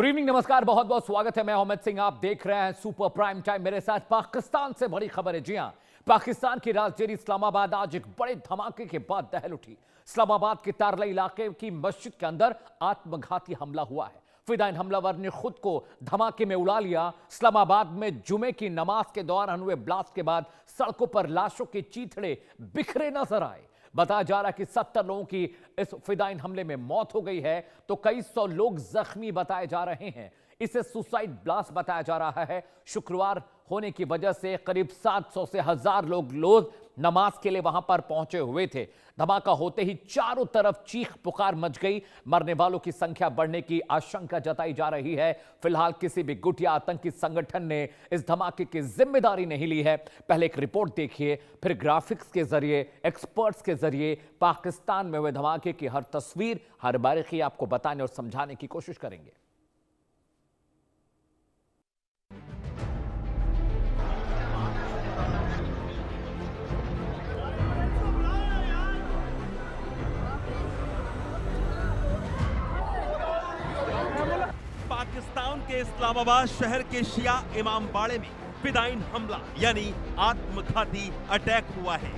Good evening, नमस्कार, बहुत बहुत स्वागत है। मैं अमित सिंह, आप देख रहे हैं सुपर प्राइम टाइम। मेरे साथ पाकिस्तान से बड़ी खबर है। जी हां, पाकिस्तान की राजधानी इस्लामाबाद आज एक बड़े धमाके के बाद दहल उठी। इस्लामाबाद के तारला इलाके की मस्जिद के अंदर आत्मघाती हमला हुआ है। फिदाइन हमलावर ने खुद को धमाके में उड़ा लिया। इस्लामाबाद में जुमे की नमाज के दौरान हुए ब्लास्ट के बाद सड़कों पर लाशों के चीथड़े बिखरे नजर आए। बताया जा रहा है कि 70 लोगों की इस फिदाइन हमले में मौत हो गई है, तो कई सौ लोग जख्मी बताए जा रहे हैं। इसे सुसाइड ब्लास्ट बताया जा रहा है। शुक्रवार होने की वजह से करीब 700 से 1000 लोग नमाज के लिए वहां पर पहुंचे हुए थे। धमाका होते ही चारों तरफ चीख पुकार मच गई। मरने वालों की संख्या बढ़ने की आशंका जताई जा रही है। फिलहाल किसी भी गुटिया आतंकी संगठन ने इस धमाके की जिम्मेदारी नहीं ली है। पहले एक रिपोर्ट देखिए, फिर ग्राफिक्स के जरिए, एक्सपर्ट्स के जरिए पाकिस्तान में हुए धमाके की हर तस्वीर, हर बारीकी आपको बताने और समझाने की कोशिश करेंगे। पाकिस्तान के इस्लामाबाद शहर के शिया इमामबाड़े में फिदाइन हमला यानी आत्मघाती अटैक हुआ है।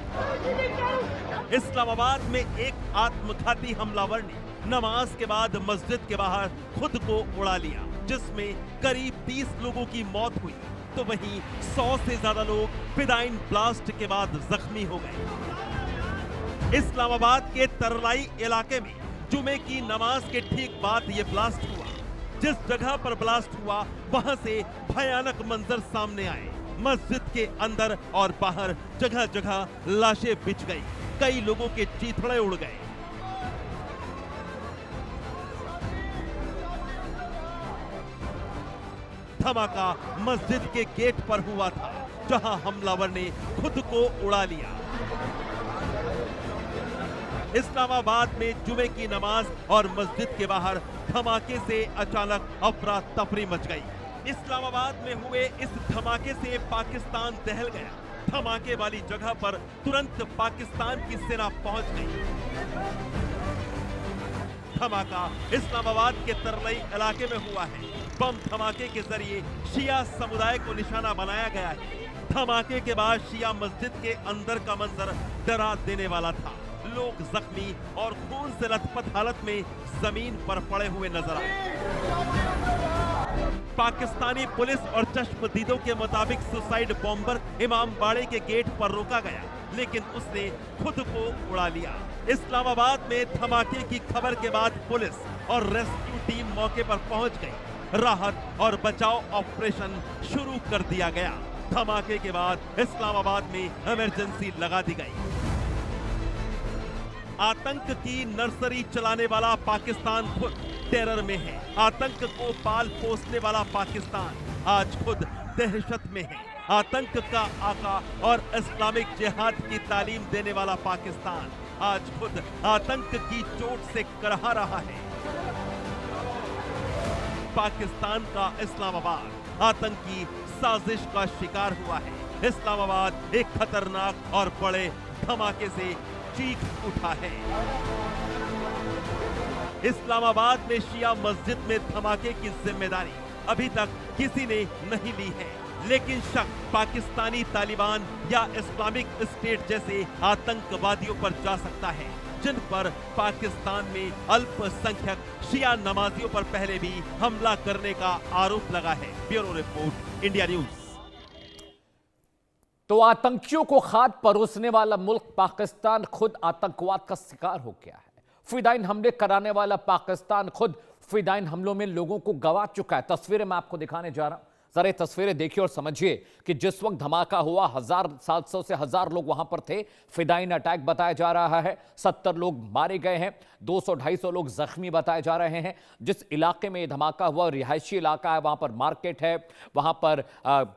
इस्लामाबाद में एक आत्मघाती हमलावर ने नमाज के बाद मस्जिद के बाहर खुद को उड़ा लिया, जिसमें करीब 30 लोगों की मौत हुई, तो वहीं 100 से ज्यादा लोग फिदाइन ब्लास्ट के बाद जख्मी हो गए। इस्लामाबाद के तरलाई इलाके में जुमे की नमाज के ठीक बाद यह ब्लास्ट हुआ। जिस जगह पर ब्लास्ट हुआ वहां से भयानक मंजर सामने आए। मस्जिद के अंदर और बाहर जगह जगह लाशें बिछ गई, कई लोगों के चीथड़े उड़ गए। धमाका मस्जिद के गेट पर हुआ था, जहां हमलावर ने खुद को उड़ा लिया। इस्लामाबाद में जुमे की नमाज और मस्जिद के बाहर धमाके से अचानक अफरा तफरी मच गई। इस्लामाबाद में हुए इस धमाके से पाकिस्तान दहल गया। धमाके वाली जगह पर तुरंत पाकिस्तान की सेना पहुंच गई। धमाका इस्लामाबाद के तरलई इलाके में हुआ है। बम धमाके के जरिए शिया समुदाय को निशाना बनाया गया है। धमाके के बाद शिया मस्जिद के अंदर का मंजर डरा देने वाला था। लोग जख्मी और खून से लथपथ हालत में जमीन पर पड़े हुए नजर आए। पाकिस्तानी पुलिस और चश्मदीदों के मुताबिक सुसाइड बॉम्बर इमामबाड़े के गेट पर रोका गया, लेकिन उसने खुद को उड़ा लिया। इस्लामाबाद में धमाके की खबर के बाद पुलिस और रेस्क्यू टीम मौके पर पहुंच गई। राहत और बचाव ऑपरेशन शुरू कर दिया गया। धमाके के बाद इस्लामाबाद में इमरजेंसी लगा दी गई। आतंक की नर्सरी चलाने वाला पाकिस्तान खुद टेरर में है। आतंक को पाल पोसने वाला पाकिस्तान आज खुद दहशत में है। आतंक का आका और इस्लामिक जिहाद की तालीम देने वाला पाकिस्तान आज खुद आतंक की चोट से करहा रहा है। पाकिस्तान का इस्लामाबाद आतंकी साजिश का शिकार हुआ है। इस्लामाबाद एक खतरनाक और बड़े धमाके से चीख उठा है। इस्लामाबाद में शिया मस्जिद में धमाके की जिम्मेदारी अभी तक किसी ने नहीं ली है, लेकिन शक पाकिस्तानी तालिबान या इस्लामिक स्टेट जैसे आतंकवादियों पर जा सकता है, जिन पर पाकिस्तान में अल्पसंख्यक शिया नमाजियों पर पहले भी हमला करने का आरोप लगा है। Bureau report, India news. तो आतंकियों को खाद परोसने वाला मुल्क पाकिस्तान खुद आतंकवाद का शिकार हो गया है। फिदाइन हमले कराने वाला पाकिस्तान खुद फिदाइन हमलों में लोगों को गंवा चुका है। तस्वीरें मैं आपको दिखाने जा रहा हूं, जरा तस्वीरें देखिए और समझिए कि जिस वक्त धमाका हुआ 700 से 1000 लोग वहां पर थे। फिदाइन अटैक बताया जा रहा है। 70 लोग मारे गए हैं, 200-250 लोग जख्मी बताए जा रहे हैं। जिस इलाके में धमाका हुआ रिहायशी इलाका है, वहां पर मार्केट है, वहां पर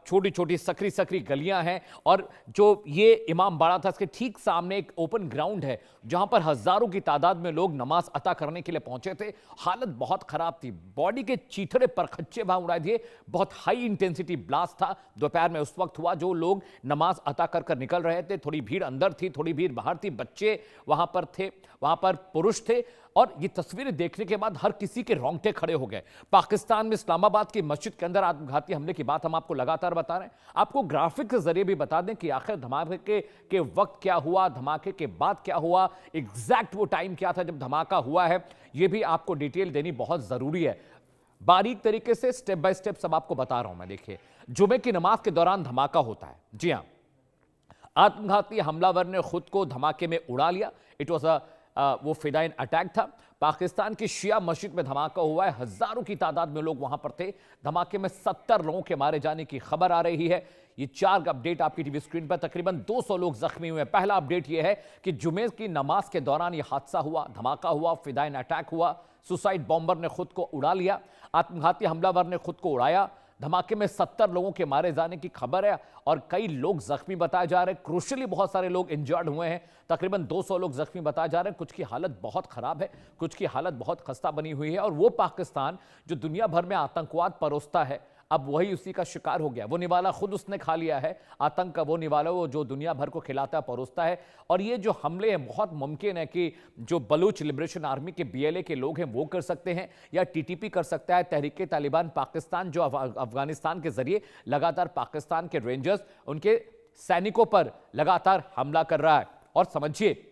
छोटी छोटी सकरी गलियां हैं, और जो ये इमामबाड़ा था इसके ठीक सामने एक ओपन ग्राउंड है, जहां पर हजारों की तादाद में लोग नमाज अता करने के लिए पहुंचे थे। हालत बहुत खराब थी, बॉडी के चीथड़े पर खच्चे वहां उड़ा दिए, बहुत हाई इंटेंसिटी ब्लास्ट था, दोपहर में उस वक्त हुआ जो लोग नमाज अता कर निकल रहे थे। थोड़ी भीड़ अंदर थी, थोड़ी भीड़ बाहर थी, बच्चे वहां पर थे, वहां पर पुरुष थे। और ये तस्वीरें देखने के बाद हर किसी के रोंगटे खड़े हो गए। पाकिस्तान में इस्लामाबाद की मस्जिद के अंदर आत्मघाती हमले की बात हम आपको लगातार बता रहे हैं। आपको ग्राफिक के जरिए भी बता दें कि आखिर धमाके के वक्त क्या हुआ, धमाके के बाद क्या हुआ, एग्जैक्ट वो टाइम क्या था जब धमाका हुआ है, ये भी आपको डिटेल देनी बहुत जरूरी है। बारीक तरीके से स्टेप बाय स्टेप सब आपको बता रहा हूं मैं। देखिए, जुमे की नमाज के दौरान धमाका होता है। जी हां, आत्मघाती हमलावर ने खुद को धमाके में उड़ा लिया। इट वॉज वो फिदाइन अटैक था। पाकिस्तान की शिया मस्जिद में धमाका हुआ है, हजारों की तादाद में लोग वहां पर थे। धमाके में 70 लोगों के मारे जाने की खबर आ रही है। ये 4 अपडेट आपकी टीवी स्क्रीन पर, तकरीबन 200 लोग जख्मी हुए। पहला अपडेट यह है कि जुमे की नमाज के दौरान यह हादसा हुआ, धमाका हुआ, फिदाइन अटैक हुआ, सुसाइड बॉम्बर ने खुद को उड़ा लिया, आत्मघाती हमलावर ने खुद को उड़ाया। धमाके में 70 लोगों के मारे जाने की खबर है और कई लोग जख्मी बताए जा रहे हैं। क्रूशली बहुत सारे लोग इंजर्ड हुए हैं, तकरीबन 200 लोग जख्मी बताए जा रहे हैं। कुछ की हालत बहुत खराब है, कुछ की हालत बहुत खस्ता बनी हुई है। और वो पाकिस्तान जो दुनिया भर में आतंकवाद परोसता है, अब वही उसी का शिकार हो गया। वो निवाला खुद उसने खा लिया है, आतंक का वो निवाला वो जो दुनिया भर को खिलाता है, परोसता है। और ये जो हमले हैं, बहुत मुमकिन है कि जो बलूच लिबरेशन आर्मी के BLA के लोग हैं वो कर सकते हैं, या TTP कर सकता है, तहरीक तालिबान पाकिस्तान, जो अफगानिस्तान के जरिए लगातार पाकिस्तान के रेंजर्स उनके सैनिकों पर लगातार हमला कर रहा है। और समझिए,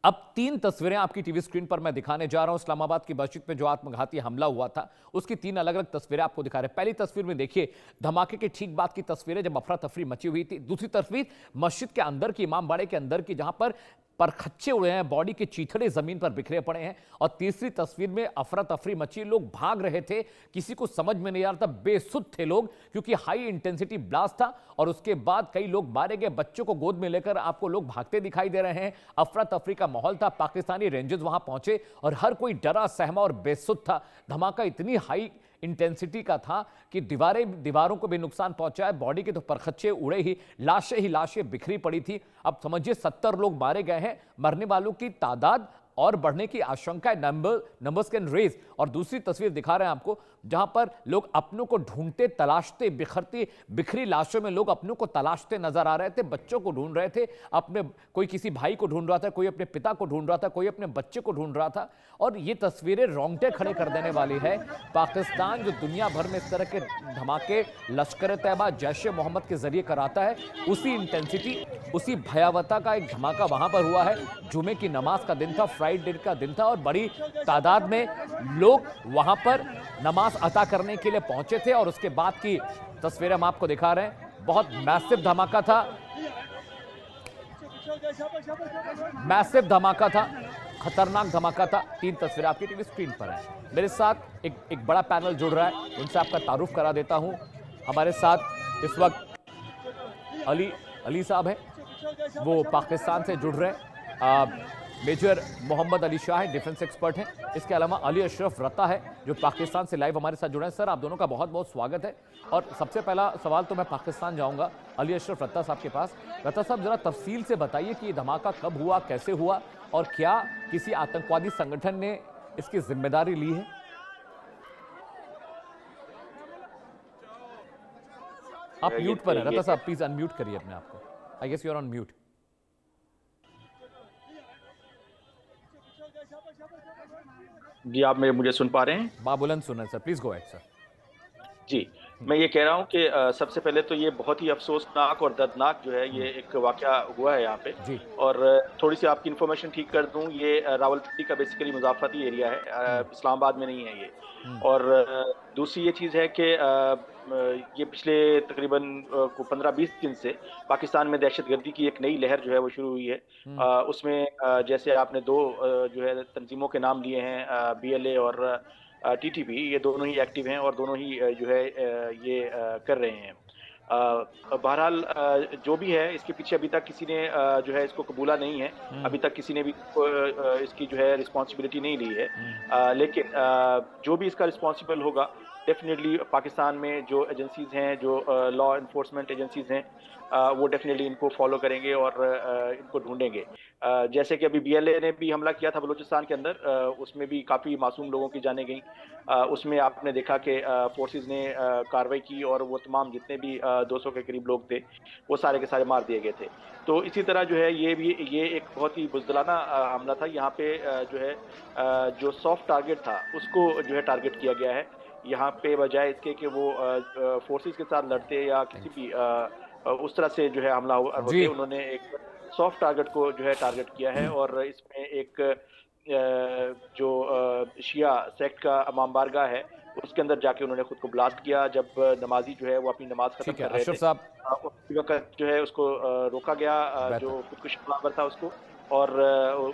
अब 3 तस्वीरें आपकी टीवी स्क्रीन पर मैं दिखाने जा रहा हूं। इस्लामाबाद की मस्जिद में जो आत्मघाती हमला हुआ था उसकी 3 अलग अलग तस्वीरें आपको दिखा रहे हैं। पहली तस्वीर में देखिए धमाके के ठीक बाद की तस्वीरें जब अफरा तफरी मची हुई थी। दूसरी तस्वीर मस्जिद के अंदर की, इमाम बाड़े के अंदर की, जहां पर परखच्चे उड़े हैं, बॉडी के चीथड़े जमीन पर बिखरे पड़े हैं। और तीसरी तस्वीर में अफरा तफरी मची, लोग भाग रहे थे, किसी को समझ में नहीं आ रहा था, बेसुध थे लोग क्योंकि हाई इंटेंसिटी ब्लास्ट था। और उसके बाद कई लोग मारे गए, बच्चों को गोद में लेकर आपको लोग भागते दिखाई दे रहे हैं। अफरा तफरी का माहौल था, पाकिस्तानी रेंजर्स वहां पहुंचे और हर कोई डरा सहमा और बेसुध था। धमाका इतनी हाई इंटेंसिटी का था कि दीवारों को भी नुकसान पहुंचा है, बॉडी के तो परखच्चे उड़े ही लाशें बिखरी पड़ी थी। अब समझिए 70 लोग मारे गए हैं, मरने वालों की तादाद और बढ़ने की आशंका है। Numbers can raise. और दूसरी तस्वीर दिखा रहे हैं आपको, जहां पर लोग अपनों को ढूंढते तलाशते, बिखरी लाशों में लोग अपनों को तलाशते नजर आ रहे थे, बच्चों को ढूंढ रहे थे, अपने कोई किसी भाई को ढूंढ रहा था, कोई अपने पिता को ढूंढ रहा था, कोई अपने बच्चे को ढूंढ रहा था। और ये तस्वीरें रोंगटे खड़े कर देने वाली है। पाकिस्तान जो दुनिया भर में इस तरह के धमाके लश्कर तैयबा, जैश ए मोहम्मद के जरिए कराता है, उसी इंटेंसिटी, उसी भयावहता का एक धमाका वहां पर हुआ है। जुमे की नमाज का दिन था, फ्राइडे का दिन था और बड़ी तादाद में लोग वहां पर नमाज अता करने के लिए पहुंचे थे। और उसके बाद की तस्वीरें हम आपको दिखा रहे हैं। बहुत मैसिव धमाका था, मैसिव धमाका था, खतरनाक धमाका था। 3 तस्वीरें आपकी टीवी स्क्रीन पर है। मेरे साथ एक बड़ा पैनल जुड़ रहा है, उनसे आपका तारुफ करा देता हूं। हमारे साथ इस वक्त अली साहब हैं, वो पाकिस्तान से जुड़ रहे हैं। मेजर मोहम्मद अली शाह है, डिफेंस एक्सपर्ट हैं। इसके अलावा अली अशरफ रत्ता है जो पाकिस्तान से लाइव हमारे साथ जुड़े हैं। सर, आप दोनों का बहुत बहुत स्वागत है। और सबसे पहला सवाल तो मैं पाकिस्तान जाऊंगा, अली अशरफ रत्ता साहब के पास। रत्ता साहब, जरा तफसील से बताइए कि ये धमाका कब हुआ, कैसे हुआ और क्या किसी आतंकवादी संगठन ने इसकी जिम्मेदारी ली है? आप म्यूट पर हैं रत्ता साहब, प्लीज अनम्यूट करिए अपने आप को। I guess you are on mute. जी, आप मुझे सुन पा रहे हैं? बाबुलन सुन रहे हैं sir, please go ahead sir. जी, मैं ये कह रहा हूँ कि सबसे पहले तो ये बहुत ही अफसोसनाक और दर्दनाक जो है ये एक वाक़या हुआ है यहाँ पे। जी। और थोड़ी सी आपकी इन्फॉर्मेशन ठीक कर दूँ, ये रावलपिंडी का बेसिकली मुज़ाफ़ती एरिया है, इस्लामाबाद में नहीं है ये। और दूसरी ये चीज़ है कि ये पिछले तकरीबन 15-20 दिन से पाकिस्तान में दहशतगर्दी की एक नई लहर जो है वो शुरू हुई है। उसमें जैसे आपने 2 जो है तंजीमों के नाम लिए हैं, BLA और TTP, ये दोनों ही एक्टिव हैं और दोनों ही जो है ये कर रहे हैं। बहरहाल जो भी है, इसके पीछे अभी तक किसी ने जो है इसको कबूला नहीं है, अभी तक किसी ने भी इसकी जो है रिस्पॉन्सिबिलिटी नहीं ली है। लेकिन जो भी इसका रिस्पॉन्सिबल होगा डेफिनेटली पाकिस्तान में जो एजेंसीज़ हैं, जो लॉ इन्फोर्समेंट एजेंसीज़ हैं, वो डेफिनेटली इनको फॉलो करेंगे और इनको ढूंढेंगे। जैसे कि अभी बीएलए ने भी हमला किया था बलूचिस्तान के अंदर, उसमें भी काफ़ी मासूम लोगों की जानें गईं। उसमें आपने देखा कि फोर्सेस ने कार्रवाई की और वो तमाम जितने भी 200 के करीब लोग थे, वो सारे के सारे मार दिए गए थे। तो इसी तरह जो है ये एक बहुत ही बुज़दिलाना हमला था। यहाँ पे जो है जो सॉफ्ट टारगेट था उसको जो है टारगेट किया गया है। यहाँ पे बजाय इसके कि वो फोर्सेस के साथ लड़ते या किसी भी उस तरह से जो है हमलावर जी। होते, उन्होंने एक सॉफ्ट टारगेट को जो है टारगेट किया है। और इसमें एक जो शिया सेक्ट का इमाम बारगाह है, उसके अंदर जाके उन्होंने खुद को ब्लास्ट किया। जब नमाजी जो है वो अपनी नमाज खत्म ठीक है कर रहे अशरफ थे, साहब। उसी वक्त जो है उसको रोका गया, बेहतर। जो खुदकुश हमलावर था उसको। और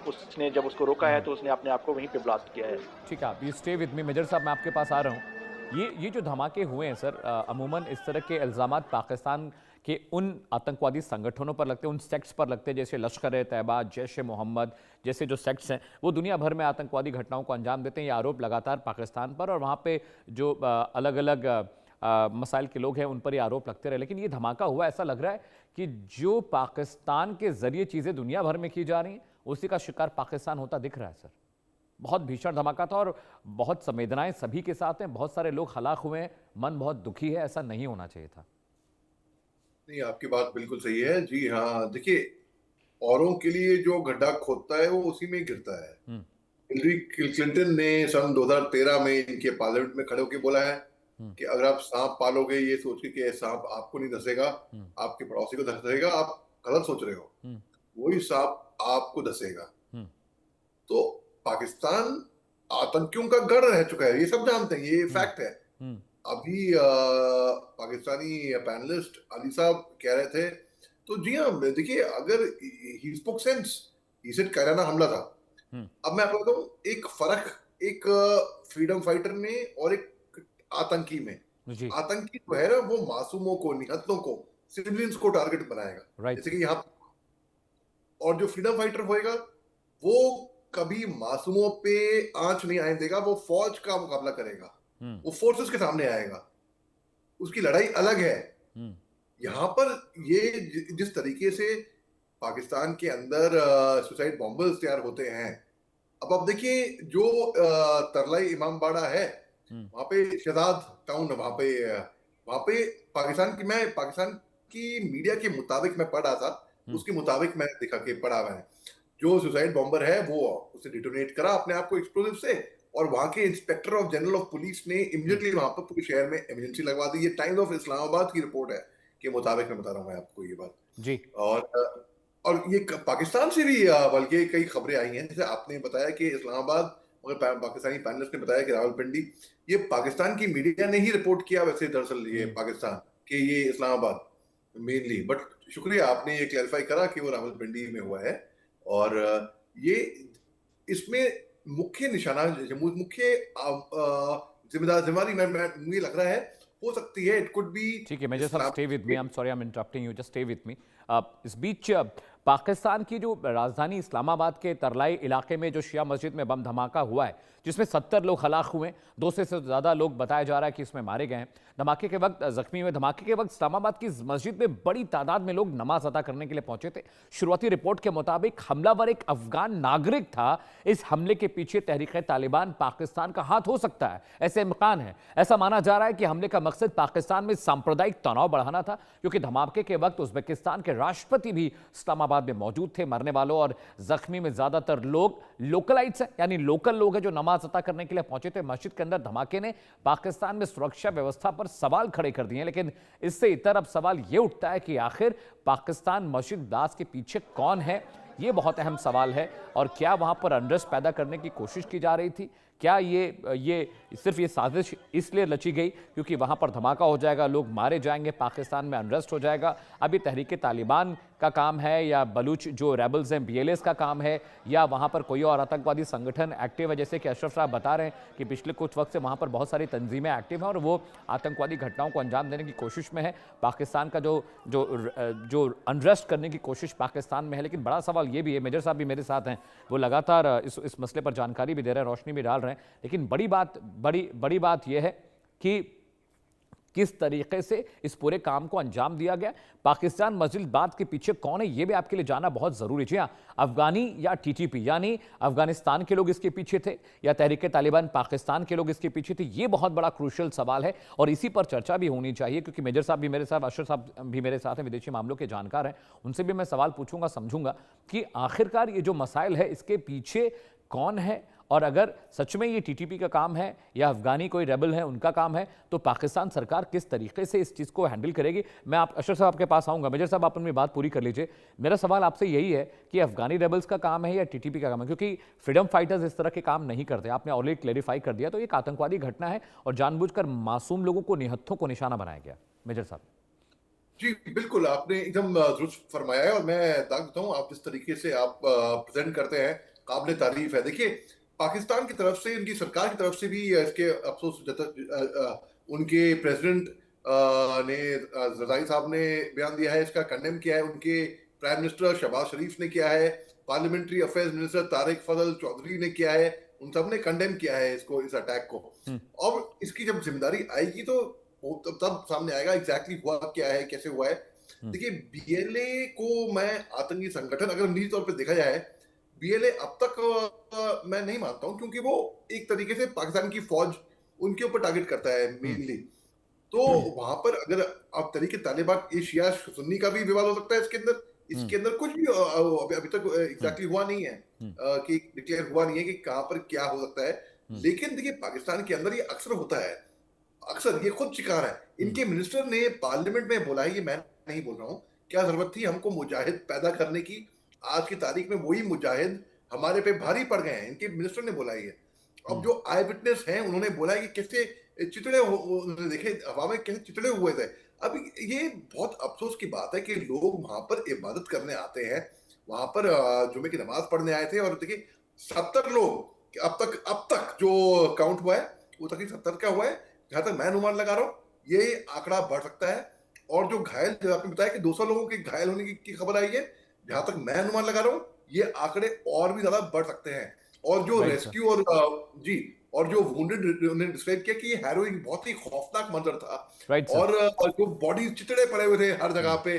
उसने जब उसको रोका है तो उसने अपने आप को वहीं पे ब्लास्ट किया है। ठीक है, आप you stay with me. Major साहब मैं आपके पास आ रहा हूँ। ये जो धमाके हुए हैं सर, अमूमन इस तरह के इल्ज़ामात पाकिस्तान के उन आतंकवादी संगठनों पर लगते हैं, उन सेक्ट्स पर लगते हैं, जैसे लश्कर-ए-तैयबा, जैश-ए-मोहम्मद जैसे जो सेक्ट्स हैं, वो दुनिया भर में आतंकवादी घटनाओं को अंजाम देते हैं। ये आरोप लगातार पाकिस्तान पर और वहाँ पे जो अलग-अलग मसाइल के लोग हैं उन पर ये आरोप लगते रहे। लेकिन ये धमाका हुआ, ऐसा लग रहा है कि जो पाकिस्तान के ज़रिए चीज़ें दुनिया भर में की जा रही हैं, उसी का शिकार पाकिस्तान होता दिख रहा है सर। बहुत भीषण धमाका था और बहुत संवेदनाएं सभी के साथ हैं, बहुत सारे लोग हलाक हुए हैं, मन बहुत दुखी है, ऐसा नहीं होना चाहिए था। नहीं, आपकी बात बिल्कुल सही है। जी हाँ, देखिए, औरों के लिए जो गड्ढा खोदता है वो उसी में ही गिरता है। हिलरी क्लिंटन ने सन 2013 में इनके पार्लियामेंट में खड़े होकर बोला है कि अगर आप सांप पालोगे ये सोच के कि ये सांप आपको नहीं धसेगा, आपके पड़ोसी को धसेगा, आप गलत सोच रहे हो, वही सांप आपको धसेगा। तो पाकिस्तान आतंकियों का गढ़ रह चुका है, ये सब जानते हैं, ये फैक्ट है। अभी पाकिस्तानी पैनलिस्ट अली साहब कह रहे थे, तो जी हाँ, देखिए, अगर he spoke sense, he said कायराना हमला था। अब मैं आपको बताऊं एक फर्क एक फ्रीडम फाइटर में और एक आतंकी में। आतंकी जो है ना, वो मासूमों को, निहत्तों को, सिविलियंस को टारगेट बनाएगा, जैसे कि यहाँ। और जो फ्रीडम फाइटर होएगा वो कभी मासूमों पे आंच नहीं आने देगा, वो फौज का मुकाबला करेगा, वो फोर्सेस के सामने आएगा, उसकी लड़ाई अलग है। यहां पर ये जिस तरीके से पाकिस्तान के अंदर सुसाइड बॉम्बर्स तैयार होते हैं, अब आप देखिए जो तरलाई इमामबाड़ा है, वहां पे शहजाद टाउन, वहां पे पाकिस्तान की मीडिया के मुताबिक मैं पढ़ रहा था, उसके मुताबिक मैं देखा कि पढ़ा हुआ है, जो सुसाइड बॉम्बर है वो उसे डिटोनेट करा अपने आप को एक्सप्लोजिव से, और वहां के inspector of general of police ने इमीडिएटली वहां पर पूरे शहर में इमरजेंसी लगवा दी। ये टाइम्स ऑफ इस्लामाबाद की रिपोर्ट है के मुताबिक मैं बता रहा हूँ मैं आपको ये बात जी। और ये पाकिस्तान से भी बल्कि कई खबरें आई हैं, जैसे आपने बताया कि इस्लामाबाद, मगर पाकिस्तानी पैनलिस्ट ने बताया कि रावलपिंडी, ये पाकिस्तान की मीडिया ने ही रिपोर्ट किया वैसे दरअसल ये पाकिस्तान कि ये इस्लामाबाद मेनली, बट शुक्रिया आपने ये क्लैरिफाई करा कि वो रावलपिंडी में हुआ है। और ये इसमें मुख्य निशाना, मुख्य जिम्मेदारी मुझे लग रहा है हो सकती है, इट कुड बी। ठीक है मेजर साहब, stay with me, I am sorry I am interrupting you, just stay with मी। इस बीच पाकिस्तान की जो राजधानी इस्लामाबाद के तरलाई इलाके में जो शिया मस्जिद में बम धमाका हुआ है, जिसमें 70 लोग हलाक हुए, 200 से ज़्यादा लोग बताया जा रहा है कि इसमें मारे गए हैं। धमाके के वक्त जख्मी हुए। धमाके के वक्त इस्लामाबाद की मस्जिद में बड़ी तादाद में लोग नमाज अदा करने के लिए पहुंचे थे। शुरुआती रिपोर्ट के मुताबिक हमलावर एक अफगान नागरिक था। इस हमले के पीछे तहरीक-ए-तालिबान पाकिस्तान का हाथ हो सकता है, ऐसे इम्कान है। ऐसा माना जा रहा है कि हमले का मकसद पाकिस्तान में सांप्रदायिक तनाव बढ़ाना था, क्योंकि धमाके के वक्त उज्बेकिस्तान के राष्ट्रपति भी इस्लामाबाद में मौजूद थे। मरने वालों और जख्मी में ज्यादातर लोग लोकलाइट्स हैं, यानी लोकल लोग हैं जो नमाज अदा करने के लिए पहुंचे थे। मस्जिद के अंदर धमाके ने पाकिस्तान में सुरक्षा व्यवस्था पर सवाल खड़े कर दिए। लेकिन इससे इतर अब सवाल यह उठता है कि आखिर पाकिस्तान मस्जिद ब्लास्ट के पीछे कौन है? यह बहुत अहम सवाल है। और क्या वहां पर अनरेस्ट पैदा करने की कोशिश की जा रही थी? क्या ये सिर्फ ये साजिश इसलिए रची गई क्योंकि वहां पर धमाका हो जाएगा, लोग मारे जाएंगे, पाकिस्तान में अनरेस्ट हो जाएगा? अभी तहरीक तालिबान का काम है या बलूच जो रेबल्स हैं BLAs का काम है, या वहां पर कोई और आतंकवादी संगठन एक्टिव है? जैसे कि अशरफ साहब बता रहे हैं कि पिछले कुछ वक्त से वहां पर बहुत सारी तंजीमें एक्टिव हैं और वो आतंकवादी घटनाओं को अंजाम देने की कोशिश में है। पाकिस्तान का जो अनरेस्ट करने की कोशिश पाकिस्तान में है। लेकिन बड़ा सवाल ये भी है, मेजर साहब भी मेरे साथ हैं, वो लगातार इस मसले पर जानकारी भी दे रहे हैं, रोशनी भी डाल रहे हैं। लेकिन बड़ी बात यह है कि किस तरीके से इस पूरे काम को अंजाम दिया गया। पाकिस्तान मस्जिद बात के पीछे कौन है, यह भी आपके लिए जानना बहुत जरूरी है। अफगानी या टीटीपी, यानी अफगानिस्तान के लोग इसके पीछे थे या तहरीक तालिबान पाकिस्तान के लोग इसके पीछे थे, यह बहुत बड़ा क्रूशियल सवाल है और इसी पर चर्चा भी होनी चाहिए, क्योंकि मेजर साहब भी मेरे साथ, अशरफ साहब भी मेरे साथ हैं, विदेशी मामलों के जानकार हैं, उनसे भी मैं सवाल पूछूंगा, समझूंगा कि आखिरकार ये जो मसाइल है इसके पीछे कौन है, और अगर सच में ये टीटीपी का काम है या अफगानी कोई रेबल है उनका काम है, तो पाकिस्तान सरकार किस तरीके से इस चीज़ को हैंडल करेगी। मैं आप अशरफ साहब आपके पास आऊँगा। मेजर साहब आप अपनी बात पूरी कर लीजिए। मेरा सवाल आपसे यही है कि अफगानी रेबल्स का काम है या टीटीपी का काम है, क्योंकि फ्रीडम फाइटर्स इस तरह के काम नहीं करते। आपने ऑलरेडी क्लेरिफाई कर दिया, तो एक आतंकवादी घटना है और जानबूझकर मासूम लोगों को, निहत्थों को निशाना बनाया गया। मेजर साहब जी बिल्कुल, आपने एकदम दुरुस्त फरमाया है और मैं दाग देता हूँ, आप जिस तरीके से आप प्रेजेंट करते हैं काबिल तारीफ है। देखिए, पाकिस्तान की तरफ से, उनकी सरकार की तरफ से भी इसके अफसोस उनके प्रेसिडेंट ने, रजाई साहब ने बयान दिया है, इसका कंडेम किया है, उनके प्राइम मिनिस्टर शहबाज शरीफ ने किया है, पार्लियामेंट्री अफेयर्स मिनिस्टर तारिक फजल चौधरी ने किया है, उन सब ने कंडेम किया है इसको, इस अटैक को। और इसकी जब जिम्मेदारी आएगी तो तब सामने आएगा एग्जैक्टली हुआ क्या है, कैसे हुआ है। देखिए, बीएलए को मैं आतंकी संगठन, अगर निजी तौर पे देखा जाए, बीएलए अब तक मैं नहीं मानता हूं, क्योंकि वो एक तरीके से पाकिस्तान की फौज उनके ऊपर टारगेट करता है मेनली। तो वहां पर अगर आप तरीके तालिबान, ये शिया सुन्नी का भी विवाद हो सकता है इसके अंदर कुछ भी अभी तक एग्जैक्टली हुआ नहीं है, कि डिक्लेयर हुआ नहीं है कि कहां पर क्या हो सकता है। लेकिन देखिए, पाकिस्तान के अंदर ये अक्सर होता है, अक्सर ये खुद शिकार है। इनके मिनिस्टर ने पार्लियामेंट में बोला है, ये मैं नहीं बोल रहा हूँ, क्या जरूरत थी हमको मुजाहिद पैदा करने की। आज की तारीख में वही मुजाहिद हमारे पे भारी पड़ गए हैं, इनके मिनिस्टर ने बोला है। अब जो आई विटनेस हैं, उन्होंने बोला है कि कैसे चितड़े, उन्होंने देखे हवा में कैसे चितड़े हुए थे। अब ये बहुत अफसोस की बात है कि लोग वहां पर इबादत करने आते हैं, वहां पर जुमे की नमाज पढ़ने आए थे, और देखिए 70 लोग अब तक जो काउंट हुआ है वो तकरीबन 70 का हुआ है, जहां तक मैं अनुमान लगा रहा हूँ ये आंकड़ा बढ़ सकता है। और जो घायल, जो आपने बताया कि 200 लोगों के घायल होने की खबर आई है, जहां तक मैं अनुमान लगा रहा हूँ ये आंकड़े और भी ज्यादा बढ़ सकते हैं। और जो रेस्क्यू और और जो वुंडेड उन्होंने डिस्क्राइब किया कि ये हैरोइंग बहुत ही खौफनाक मंजर था। और जो बॉडी चितड़े पड़े हुए थे हर जगह पे,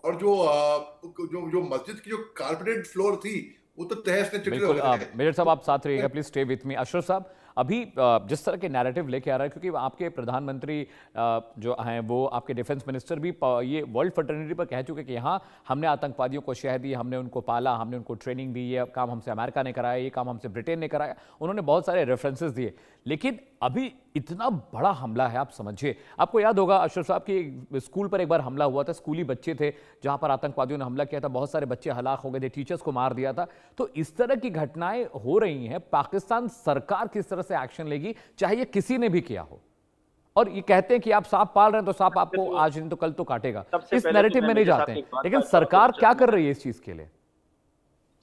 और जो मस्जिद की जो कारपेटेड फ्लोर थी वो तो तहस ने चितड़े हो गए। मेजर साहब आप साथ रहिएगा please, stay with me. Ashraf साहब, अभी जिस तरह के नैरेटिव लेके आ रहा है, क्योंकि आपके प्रधानमंत्री जो हैं वो, आपके डिफेंस मिनिस्टर भी ये वर्ल्ड फर्टर्निटी पर कह चुके कि यहाँ हमने आतंकवादियों को शह दी, हमने उनको पाला, हमने उनको ट्रेनिंग दी, ये काम हमसे अमेरिका ने कराया, ये काम हमसे ब्रिटेन ने कराया, उन्होंने बहुत सारे रेफरेंसेस दिए। लेकिन अभी इतना बड़ा हमला है, आप समझिए, आपको याद होगा अशरफ साहब की स्कूल पर एक बार हमला हुआ था, स्कूली बच्चे थे जहां पर आतंकवादियों ने हमला किया था, बहुत सारे बच्चे हलाक हो गए थे, टीचर्स को मार दिया था। तो इस तरह की घटनाएं हो रही हैं, पाकिस्तान सरकार किस तरह से एक्शन लेगी, चाहे ये किसी ने भी किया हो। और ये कहते हैं कि आप सांप पाल रहे हैं तो सांप आपको आज नहीं तो कल तो काटेगा, इस नैरेटिव में नहीं जाते हैं, लेकिन सरकार क्या कर रही है इस चीज के लिए?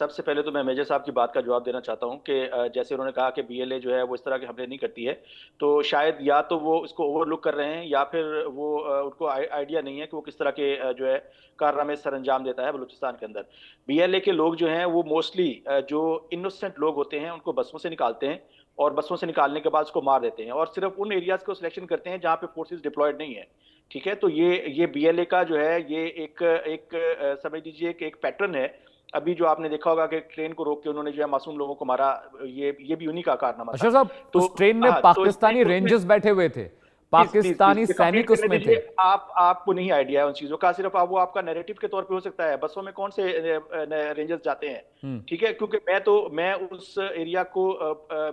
सबसे पहले तो मैं मेजर साहब की बात का जवाब देना चाहता हूं कि जैसे उन्होंने कहा कि बीएलए जो है वो इस तरह के हमले नहीं करती है, तो शायद या तो वो इसको ओवरलुक कर रहे हैं या फिर वो उनको आइडिया नहीं है कि वो किस तरह के जो है कारनामे सर अंजाम देता है बलूचिस्तान के अंदर। बीएलए के लोग जो हैं वो मोस्टली जो इनोसेंट लोग होते हैं उनको बसों से निकालते हैं, और बसों से निकालने के बाद उसको मार देते हैं, और सिर्फ उन एरियाज को सिलेक्शन करते हैं जहाँ पे फोर्सेज डिप्लॉयड नहीं है। ठीक है, तो ये बीएलए का जो है ये एक समझ लीजिए कि एक पैटर्न है। अभी जो आपने देखा होगा कि ट्रेन को रोक के उन्होंने जो है मासूम लोगों को मारा, ये भी उन्हीं का कारनामा था। अच्छा साहब, तो उस ट्रेन में पाकिस्तानी रेंजर्स बैठे हुए थे, पाकिस्तानी सैनिक उसमें थे। आपको नहीं आइडिया है उन चीजों का, सिर्फ वो आपका नैरेटिव के तौर पे हो सकता है। बसों में कौन से रेंजर्स जाते हैं? ठीक है, क्योंकि मैं उस एरिया को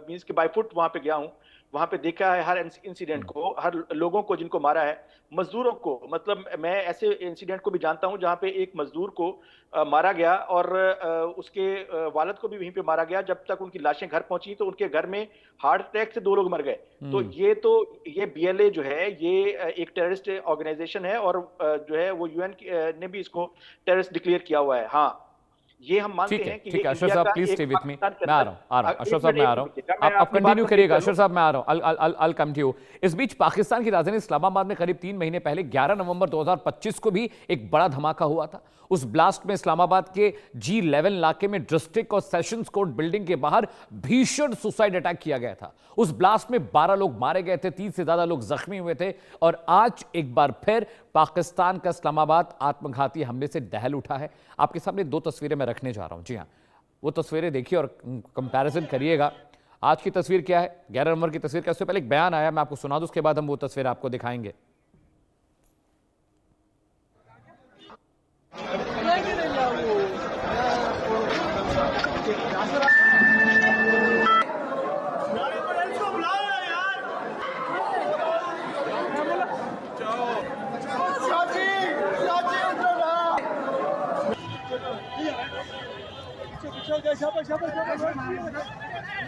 मींस के बाय फुट वहां पे गया हूं, वहां पे देखा है हर इंसिडेंट को, हर लोगों को जिनको मारा है, मजदूरों को, मतलब मैं ऐसे इंसिडेंट को भी जानता हूं जहां पे एक मजदूर को मारा गया और उसके वालिद को भी वहीं पे मारा गया। जब तक उनकी लाशें घर पहुंची तो उनके घर में हार्ट अटैक से 2 लोग मर गए। तो ये बीएलए जो है ये एक टेररिस्ट ऑर्गेनाइजेशन है, और जो है वो यूएन ने भी इसको टेररिस्ट डिक्लेयर किया हुआ है। हाँ, ये हम मानते हैं कि ठीक है। अशरफ साहब प्लीज स्टे विथ मी, मैं आ रहा हूं अशरफ साहब, मैं आ रहा हूं, आप कंटिन्यू करिएगा। अशरफ साहब मैं आ रहा हूं, I'll come to you। इस बीच पाकिस्तान की राजधानी इस्लामाबाद में करीब 3 महीने पहले 11 नवंबर 2025 को भी एक बड़ा धमाका हुआ था। उस ब्लास्ट में इस्लामाबाद के G11 इलाके में डिस्ट्रिक्ट और सेशंस कोर्ट बिल्डिंग के बाहर भीषण सुसाइड अटैक किया गया था। उस ब्लास्ट में 12 लोग मारे गए थे, 30 से ज्यादा लोग जख्मी हुए थे। और आज एक बार फिर पाकिस्तान का इस्लामाबाद आत्मघाती हमले से दहल उठा है। आपके सामने दो तस्वीरें मैं रखने जा रहा हूं। जी हां, वो तस्वीरें देखिए और कंपैरिजन करिएगा। आज की तस्वीर क्या है, 11 नवंबर की तस्वीर। उससे पहले एक बयान आया, मैं आपको सुना दूं, उसके बाद हम वो तस्वीर आपको दिखाएंगे।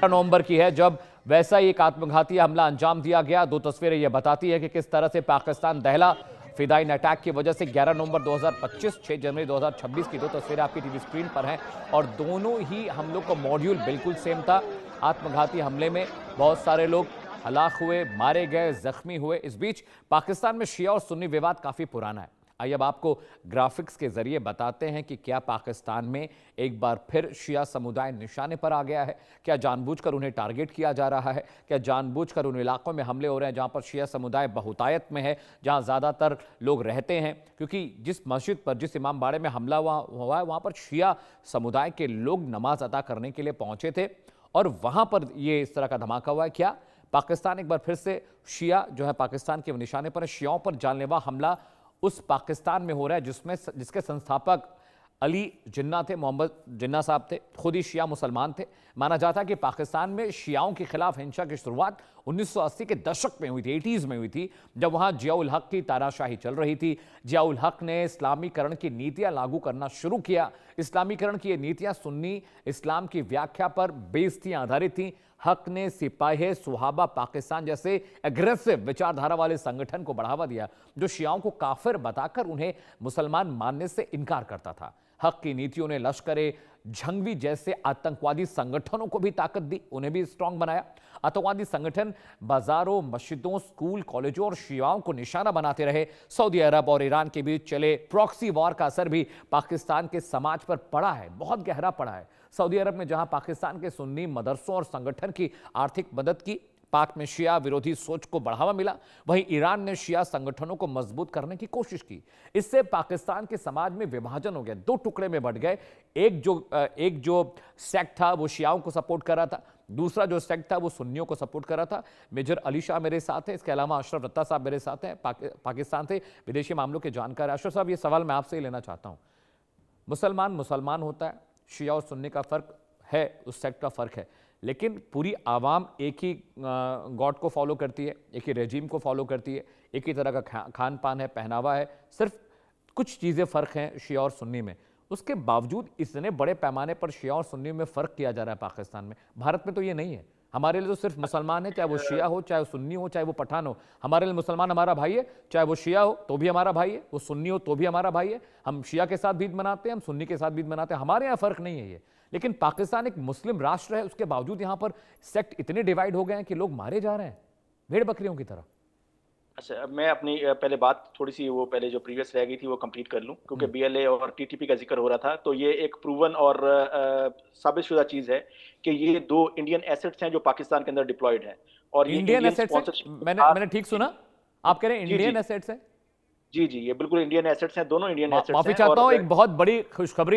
नवंबर की है जब वैसा ही एक आत्मघाती हमला अंजाम दिया गया। दो तस्वीरें यह बताती है कि किस तरह से पाकिस्तान दहला फिदाइन अटैक की वजह से। 11 नवंबर 2025, 6 जनवरी 2026 की दो तस्वीरें आपकी टीवी स्क्रीन पर हैं और दोनों ही हमलों का मॉड्यूल बिल्कुल सेम था। आत्मघाती हमले में बहुत सारे लोग हलाक हुए, मारे गए, जख्मी हुए। इस बीच पाकिस्तान में शिया और सुन्नी विवाद काफी पुराना है। आइए अब आपको ग्राफिक्स के जरिए बताते हैं कि क्या पाकिस्तान में एक बार फिर शिया समुदाय निशाने पर आ गया है। क्या जानबूझकर उन्हें टारगेट किया जा रहा है, क्या जानबूझकर उन इलाकों में हमले हो रहे हैं जहां पर शिया समुदाय बहुतायत में है, जहां ज़्यादातर लोग रहते हैं। क्योंकि जिस मस्जिद पर, जिस इमाम बाड़े में हमला हुआ है, वहां पर शिया समुदाय के लोग नमाज अदा करने के लिए पहुंचे थे और वहां पर ये इस तरह का धमाका हुआ है। क्या पाकिस्तान एक बार फिर से शिया जो है पाकिस्तान के निशाने पर है। शियाओं पर जानलेवा हमला उस पाकिस्तान में हो रहा है जिसके संस्थापक अली जिन्ना थे, मोहम्मद जिन्ना साहब थे, खुद ही शिया मुसलमान थे। माना जाता है कि पाकिस्तान में शियाओं के खिलाफ हिंसा की शुरुआत 1980 के दशक में हुई थी, 80s में हुई थी, जब वहां जियाउल हक की तानाशाही चल रही थी। जियाउल हक ने इस्लामीकरण की नीतियां लागू करना शुरू किया। इस्लामीकरण की ये नीतियां सुन्नी इस्लाम की व्याख्या पर बेइज्जतियां आधारित थी। हक ने सिपाही सुहाबा पाकिस्तान जैसे एग्रेसिव विचारधारा वाले संगठन को बढ़ावा दिया जो शियाओं को काफिर बताकर उन्हें मुसलमान मानने से इनकार करता था। हक की नीतियों ने लश्करे झंगवी जैसे आतंकवादी संगठनों को भी ताकत दी, उन्हें भी स्ट्रांग बनाया। आतंकवादी संगठन बाजारों, मस्जिदों, स्कूल, कॉलेजों और शियाओं को निशाना बनाते रहे। सऊदी अरब और ईरान के बीच चले प्रॉक्सी वॉर का असर भी पाकिस्तान के समाज पर पड़ा है, बहुत गहरा पड़ा है। सऊदी अरब में जहां पाकिस्तान के सुन्नी मदरसों और संगठन की आर्थिक मदद की, पाक में शिया विरोधी सोच को बढ़ावा मिला, वहीं ईरान ने शिया संगठनों को मजबूत करने की कोशिश की। इससे पाकिस्तान के समाज में विभाजन हो गया, दो टुकड़े में बढ़ गए। एक जो सेक्ट था वो शियाओं को सपोर्ट कर रहा था, दूसरा जो सेक्ट था वो सुन्नियों को सपोर्ट कर रहा था। मेजर अली शाह मेरे साथ है, इसके अलावा अशरफ रत्ता साहब मेरे साथ हैं, पाकिस्तान से विदेशी मामलों के जानकार। अशरफ साहब, ये सवाल मैं आपसे ही लेना चाहता हूँ। मुसलमान होता है, शिया और सुन्नी का फर्क है, उस सेक्ट का फर्क है, लेकिन पूरी आवाम एक ही गॉड को फॉलो करती है, एक ही रेजिम को फॉलो करती है, एक ही तरह का खान पान है, पहनावा है, सिर्फ कुछ चीज़ें फ़र्क हैं शिया और सुन्नी में। उसके बावजूद इतने बड़े पैमाने पर शिया और सुन्नी में फ़र्क किया जा रहा है पाकिस्तान में। भारत में तो ये नहीं है। हमारे लिए तो सिर्फ मुसलमान है, चाहे वो शिया हो, चाहे वो सुन्नी हो, चाहे वो पठान हो। हमारे लिए मुसलमान हमारा भाई है, चाहे वो शिया हो तो भी हमारा भाई है, वो सुन्नी हो तो भी हमारा भाई है। हम शिया के साथ भी ईद मनाते हैं, हम सुन्नी के साथ भी ईद मनाते हैं, हमारे यहाँ फ़र्क नहीं है ये। लेकिन पाकिस्तान एक मुस्लिम राष्ट्र है, उसके बावजूद यहाँ पर सेक्ट इतने डिवाइड हो गए हैं कि लोग मारे जा रहे हैं भेड़ बकरियों की तरह। अच्छा, मैं अपनी पहले बात थोड़ी सी वो पहले जो प्रीवियस रह गई थी वो कंप्लीट कर लूं, क्योंकि बीएलए और टीटीपी का जिक्र हो रहा था। तो ये एक प्रूवन और साबितशुदा चीज है कि ये दो इंडियन एसेट्स हैं जो पाकिस्तान के अंदर डिप्लॉयड हैं। और ये इंडियन एसेट्स, मैंने ठीक सुना? आप कह रहे हैं इंडियन एसेट्स है? जी, ये बिल्कुल इंडियन एसेट्स हैं, दोनों इंडियन एसेट्स हैं। माफी चाहता हूं, एक बहुत बड़ी खुशखबरी